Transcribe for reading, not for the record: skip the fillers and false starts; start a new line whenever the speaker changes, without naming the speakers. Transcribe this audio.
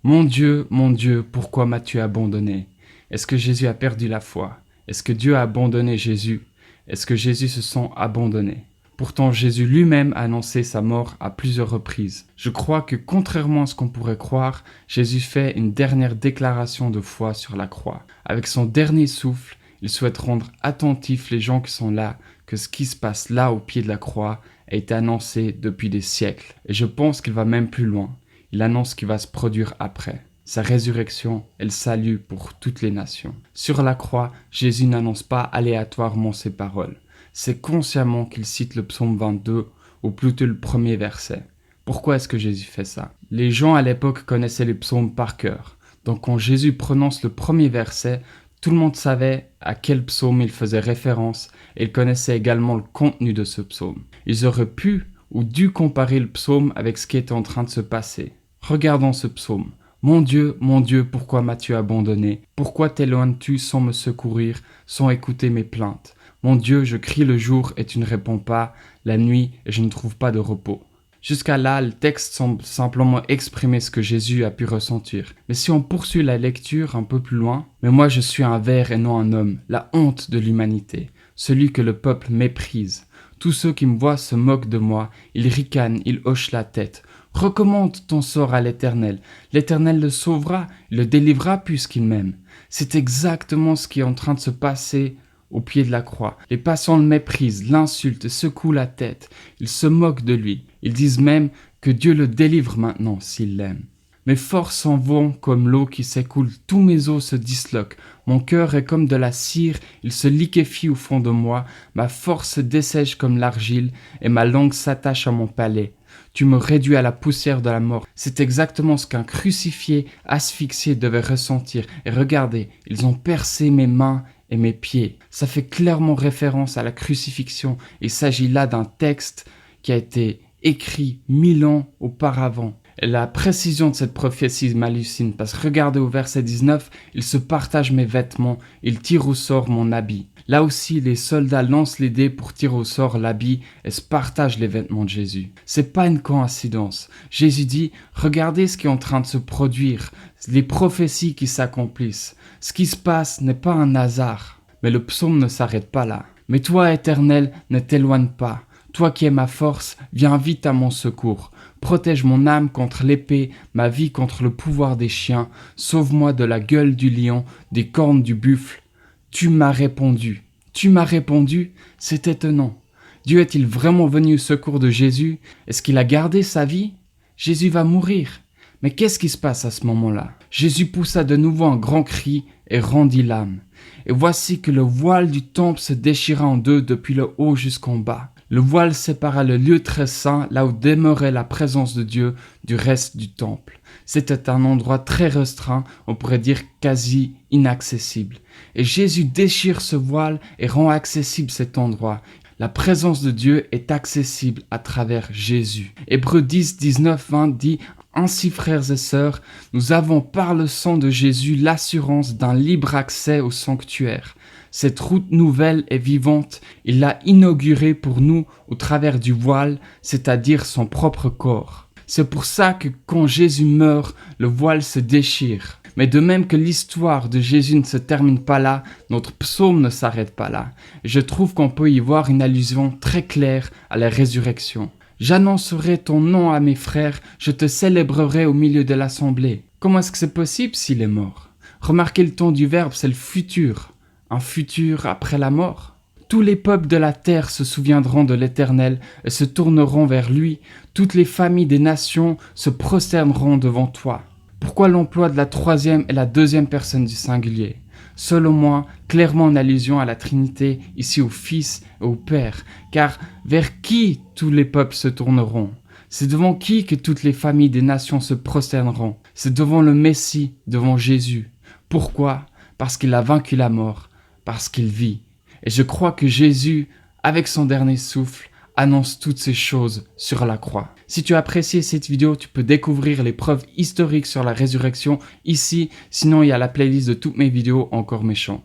Mon Dieu, pourquoi m'as-tu abandonné? Est-ce que Jésus a perdu la foi? Est-ce que Dieu a abandonné Jésus? Est-ce que Jésus se sent abandonné? Pourtant, Jésus lui-même a annoncé sa mort à plusieurs reprises. Je crois que contrairement à ce qu'on pourrait croire, Jésus fait une dernière déclaration de foi sur la croix. Avec son dernier souffle, il souhaite rendre attentifs les gens qui sont là, que ce qui se passe là au pied de la croix a été annoncé depuis des siècles. Et je pense qu'il va même plus loin. Il annonce ce qui va se produire après. Sa résurrection et le salut pour toutes les nations. Sur la croix, Jésus n'annonce pas aléatoirement ses paroles. C'est consciemment qu'il cite le psaume 22, ou plutôt le premier verset. Pourquoi est-ce que Jésus fait ça? Les gens à l'époque connaissaient les psaumes par cœur. Donc quand Jésus prononce le premier verset, tout le monde savait à quel psaume il faisait référence et il connaissait également le contenu de ce psaume. Ils auraient pu ou dû comparer le psaume avec ce qui était en train de se passer. Regardons ce psaume. Mon Dieu, pourquoi m'as-tu abandonné? Pourquoi t'éloignes-tu sans me secourir, sans écouter mes plaintes? Mon Dieu, je crie le jour et tu ne réponds pas, la nuit et je ne trouve pas de repos. Jusqu'à là, le texte semble simplement exprimer ce que Jésus a pu ressentir. Mais si on poursuit la lecture un peu plus loin, « Mais moi je suis un ver et non un homme, la honte de l'humanité, celui que le peuple méprise. Tous ceux qui me voient se moquent de moi, ils ricanent, ils hochent la tête. Recommande ton sort à l'Éternel. L'Éternel le sauvera, il le délivrera puisqu'il m'aime. » C'est exactement ce qui est en train de se passer au pied de la croix. Les passants le méprisent, l'insultent, secouent la tête. Ils se moquent de lui. Ils disent même que Dieu le délivre maintenant s'il l'aime. Mes forces s'en vont comme l'eau qui s'écoule, tous mes os se disloquent. Mon cœur est comme de la cire, il se liquéfie au fond de moi. Ma force se dessèche comme l'argile et ma langue s'attache à mon palais. Tu me réduis à la poussière de la mort. C'est exactement ce qu'un crucifié asphyxié devait ressentir. Et regardez, ils ont percé mes mains et mes pieds. Ça fait clairement référence à la crucifixion. Il s'agit là d'un texte qui a été écrit 1000 ans auparavant. Et la précision de cette prophétie m'hallucine parce que regardez au verset 19, il se partage mes vêtements, il tire au sort mon habit. Là aussi, les soldats lancent les dés pour tirer au sort l'habit et se partagent les vêtements de Jésus. C'est pas une coïncidence. Jésus dit, regardez ce qui est en train de se produire, les prophéties qui s'accomplissent. Ce qui se passe n'est pas un hasard. Mais le psaume ne s'arrête pas là. Mais toi, Éternel, ne t'éloigne pas. Toi qui es ma force, viens vite à mon secours. Protège mon âme contre l'épée, ma vie contre le pouvoir des chiens. Sauve-moi de la gueule du lion, des cornes du buffle. Tu m'as répondu. Tu m'as répondu? C'est étonnant. Dieu est-il vraiment venu au secours de Jésus? Est-ce qu'il a gardé sa vie? Jésus va mourir. Mais qu'est-ce qui se passe à ce moment-là? Jésus poussa de nouveau un grand cri et rendit l'âme. Et voici que le voile du temple se déchira en deux depuis le haut jusqu'en bas. Le voile sépara le lieu très saint, là où demeurait la présence de Dieu, du reste du temple. C'était un endroit très restreint, on pourrait dire quasi inaccessible. Et Jésus déchire ce voile et rend accessible cet endroit. La présence de Dieu est accessible à travers Jésus. Hébreux 10, 19, 20 dit « Ainsi, frères et sœurs, nous avons par le sang de Jésus l'assurance d'un libre accès au sanctuaire. Cette route nouvelle et vivante, il l'a inaugurée pour nous au travers du voile, c'est-à-dire son propre corps. C'est pour ça que quand Jésus meurt, le voile se déchire. Mais de même que l'histoire de Jésus ne se termine pas là, notre psaume ne s'arrête pas là. Et je trouve qu'on peut y voir une allusion très claire à la résurrection. J'annoncerai ton nom à mes frères, je te célébrerai au milieu de l'assemblée. Comment est-ce que c'est possible s'il est mort? Remarquez le ton du verbe, c'est le futur. Un futur après la mort. Tous les peuples de la terre se souviendront de l'Éternel et se tourneront vers lui. Toutes les familles des nations se prosterneront devant toi. Pourquoi l'emploi de la troisième et la deuxième personne du singulier? Selon moi, clairement en allusion à la Trinité, ici au Fils et au Père. Car vers qui tous les peuples se tourneront? C'est devant qui que toutes les familles des nations se prosterneront? C'est devant le Messie, devant Jésus. Pourquoi? Parce qu'il a vaincu la mort, parce qu'il vit. Et je crois que Jésus, avec son dernier souffle, annonce toutes ces choses sur la croix. Si tu as apprécié cette vidéo, tu peux découvrir les preuves historiques sur la résurrection ici. Sinon, il y a la playlist de toutes mes vidéos Encore méchant.